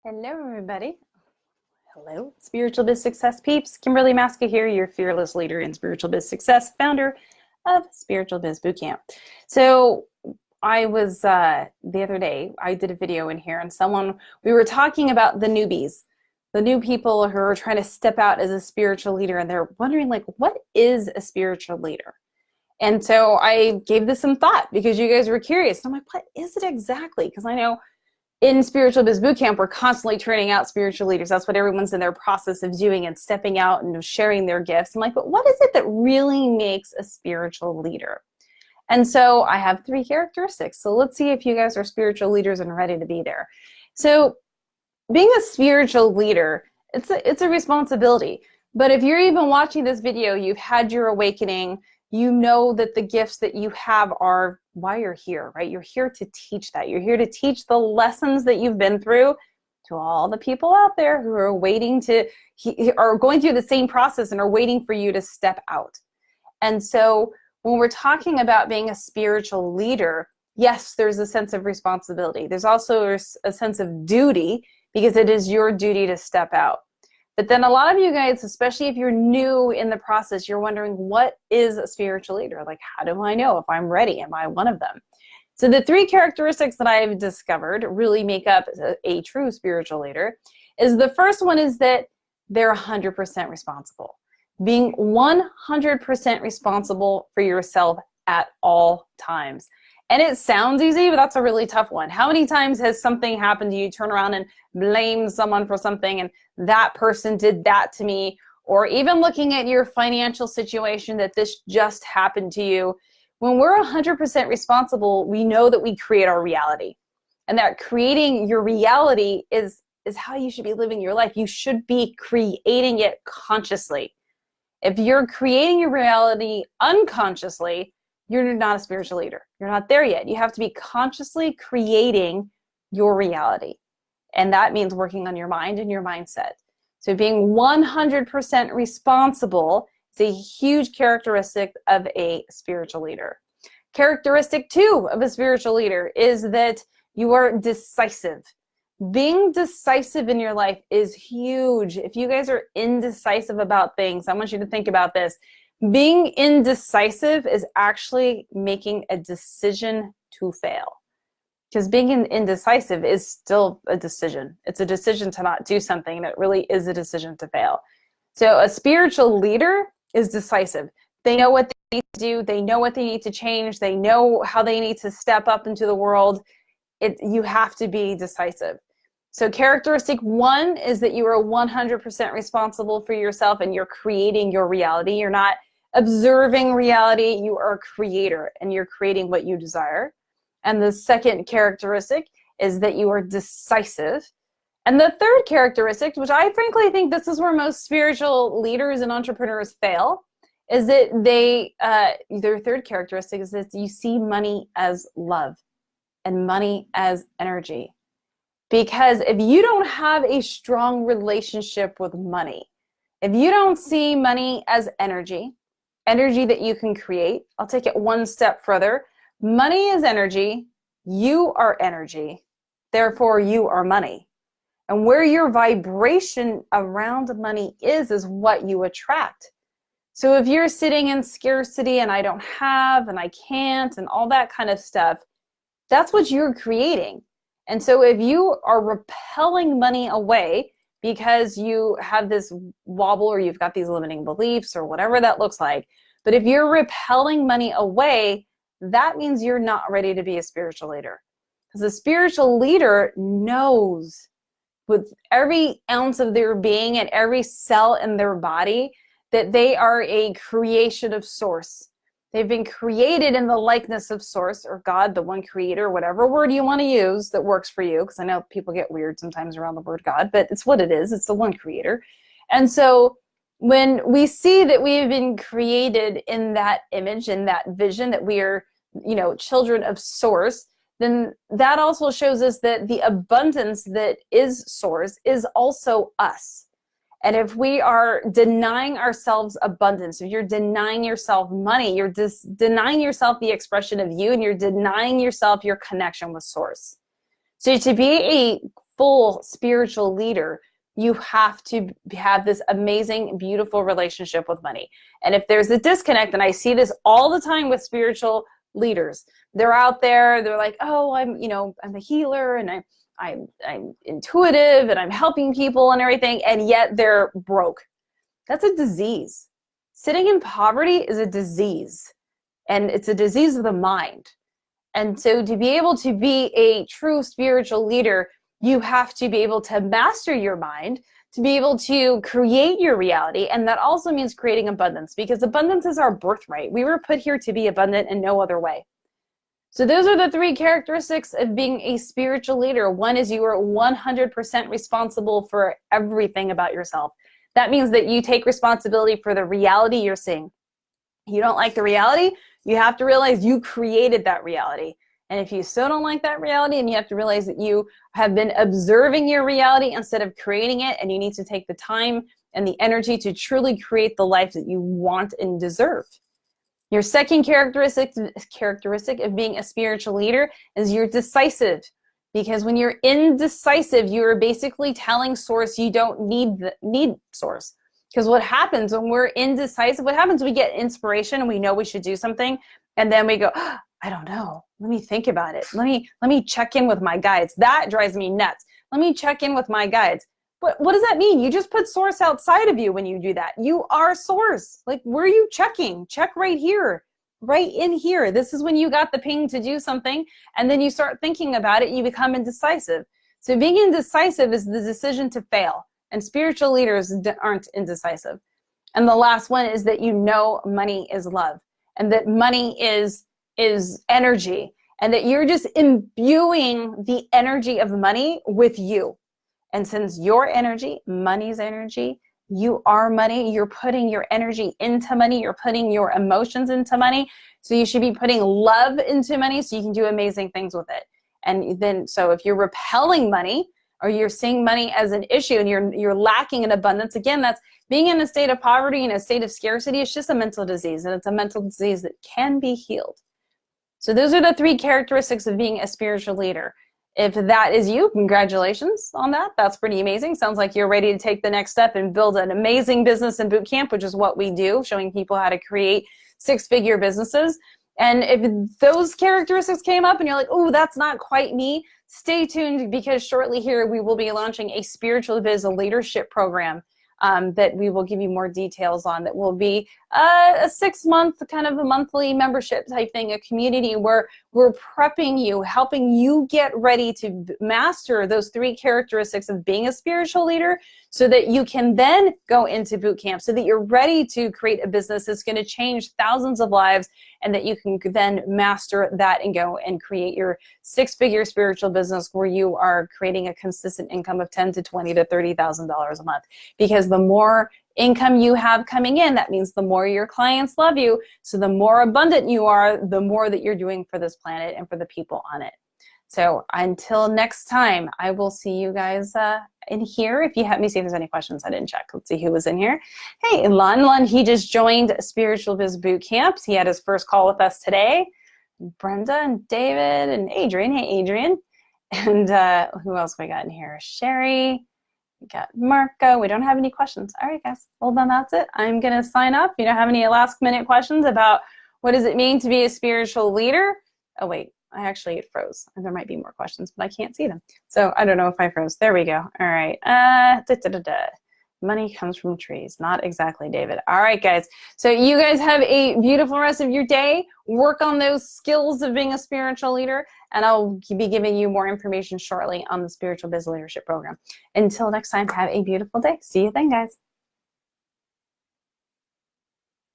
Hello, everybody. Hello, Spiritual Biz Success peeps. Kimberly Maska here, your fearless leader in Spiritual Biz Success, founder of Spiritual Biz Bootcamp. So I was, the other day, I did a video in here and we were talking about the newbies, the new people who are trying to step out as a spiritual leader, and they're wondering, like, what is a spiritual leader? And so I gave this some thought because you guys were curious. I'm like, what is it exactly? Because I know in Spiritual Biz Bootcamp, we're constantly turning out spiritual leaders. That's what everyone's in their process of doing and stepping out and sharing their gifts. I'm like, but what is it that really makes a spiritual leader? And so I have 3 characteristics. So let's see if you guys are spiritual leaders and ready to be there. So being a spiritual leader, it's a responsibility. But if you're even watching this video, you've had your awakening, you know that the gifts that you have are why you're here, right? You're here to teach that. You're here to teach the lessons that you've been through to all the people out there who are are going through the same process and are waiting for you to step out. And so when we're talking about being a spiritual leader, yes, there's a sense of responsibility. There's also a sense of duty because it is your duty to step out. But then a lot of you guys, especially if you're new in the process, you're wondering, what is a spiritual leader? Like, how do I know if I'm ready? Am I one of them? So the 3 characteristics that I've discovered really make up a true spiritual leader. The first one is that they're 100% responsible. Being 100% responsible for yourself at all times. And it sounds easy, but that's a really tough one. How many times has something happened to you, turn around and blame someone for something, and that person did that to me? Or even looking at your financial situation, that this just happened to you. When we're 100% responsible, we know that we create our reality. And that creating your reality is how you should be living your life. You should be creating it consciously. If you're creating your reality unconsciously, you're not a spiritual leader. You're not there yet. You have to be consciously creating your reality. And that means working on your mind and your mindset. So being 100% responsible is a huge characteristic of a spiritual leader. Characteristic 2 of a spiritual leader is that you are decisive. Being decisive in your life is huge. If you guys are indecisive about things, I want you to think about this. Being indecisive is actually making a decision to fail. Because being indecisive is still a decision. It's a decision to not do something, and it really is a decision to fail. So a spiritual leader is decisive. They know what they need to do. They know what they need to change. They know how they need to step up into the world. You have to be decisive. So characteristic 1 is that you are 100% responsible for yourself and you're creating your reality. You're not observing reality. You are a creator and you're creating what you desire. And the second characteristic is that you are decisive. And the third characteristic, which I frankly think this is where most spiritual leaders and entrepreneurs fail, is that their third characteristic is that you see money as love and money as energy. Because if you don't have a strong relationship with money, if you don't see money as energy that you can create, I'll take it one step further. Money is energy. You are energy. Therefore, you are money. And where your vibration around money is what you attract. So if you're sitting in scarcity and I don't have and I can't and all that kind of stuff, that's what you're creating. And so if you are repelling money away because you have this wobble or you've got these limiting beliefs or whatever that looks like, but if you're repelling money away, that means you're not ready to be a spiritual leader. Because a spiritual leader knows with every ounce of their being and every cell in their body that they are a creation of Source. They've been created in the likeness of Source or God, the one creator, whatever word you want to use that works for you, because I know people get weird sometimes around the word God, but it's what it is. It's the one creator. And so when we see that we have been created in that image, in that vision, that we are, children of Source, then that also shows us that the abundance that is Source is also us. And if we are denying ourselves abundance, if you're denying yourself money, you're denying yourself the expression of you, and you're denying yourself your connection with Source. So to be a full spiritual leader, you have to have this amazing, beautiful relationship with money. And if there's a disconnect, and I see this all the time with spiritual leaders, they're out there, they're like, oh, I'm a healer, and I'm intuitive, and I'm helping people and everything, and yet they're broke. That's a disease. Sitting in poverty is a disease, and it's a disease of the mind. And so to be able to be a true spiritual leader, you have to be able to master your mind, to be able to create your reality. And that also means creating abundance, because abundance is our birthright. We were put here to be abundant in no other way. So those are the 3 characteristics of being a spiritual leader. One is you are 100% responsible for everything about yourself. That means that you take responsibility for the reality you're seeing. You don't like the reality, you have to realize you created that reality. And if you still don't like that reality, and you have to realize that you have been observing your reality instead of creating it, and you need to take the time and the energy to truly create the life that you want and deserve. Your second characteristic of being a spiritual leader is you're decisive. Because when you're indecisive, you are basically telling source you don't need source. Because what happens when we're indecisive, what happens, we get inspiration and we know we should do something, and then we go, oh, I don't know. Let me think about it. Let me check in with my guides. That drives me nuts. Let me check in with my guides. What does that mean? You just put source outside of you when you do that. You are source. Like, where are you checking? Check right here, right in here. This is when you got the ping to do something, and then you start thinking about it, you become indecisive. So being indecisive is the decision to fail, and spiritual leaders aren't indecisive. And the last one is that money is love, and that money is energy, and that you're just imbuing the energy of money with you. And since your energy, money's energy, you are money, you're putting your energy into money, you're putting your emotions into money. So you should be putting love into money so you can do amazing things with it. And then, so if you're repelling money, or you're seeing money as an issue, and you're lacking in abundance, again, that's being in a state of poverty and a state of scarcity. It's just a mental disease, and it's a mental disease that can be healed. So those are the 3 characteristics of being a spiritual leader. If that is you, congratulations on that. That's pretty amazing. Sounds like you're ready to take the next step and build an amazing business in boot camp, which is what we do, showing people how to create 6-figure businesses. And if those characteristics came up and you're like, oh, that's not quite me, stay tuned, because shortly here we will be launching a spiritual biz leadership program that we will give you more details on. That will be a 6-month, kind of a monthly membership type thing, a community where we're prepping you, helping you get ready to master those 3 characteristics of being a spiritual leader, so that you can then go into boot camp, so that you're ready to create a business that's going to change thousands of lives, and that you can then master that and go and create your 6-figure spiritual business where you are creating a consistent income of $10,000 to $20,000 to $30,000 a month. Because the more income you have coming in, that means the more your clients love you. So the more abundant you are, the more that you're doing for this planet and for the people on it. So until next time, I will see you guys in here. If you have me, see if there's any questions. I didn't check. Let's see who was in here. Hey, Lon, he just joined Spiritual Biz Boot Camps. He had his first call with us today. Brenda and David and Adrian. Hey, Adrian. And who else we got in here? Sherry. We got Marco. We don't have any questions. All right, guys. Well, then that's it. I'm going to sign up. If you don't have any last minute questions about what does it mean to be a spiritual leader? Oh, wait. It froze. There might be more questions, but I can't see them. So I don't know if I froze. There we go. All right. Money comes from trees. Not exactly, David. All right, guys. So you guys have a beautiful rest of your day. Work on those skills of being a spiritual leader, and I'll be giving you more information shortly on the Spiritual Biz Leadership Program. Until next time, have a beautiful day. See you then, guys.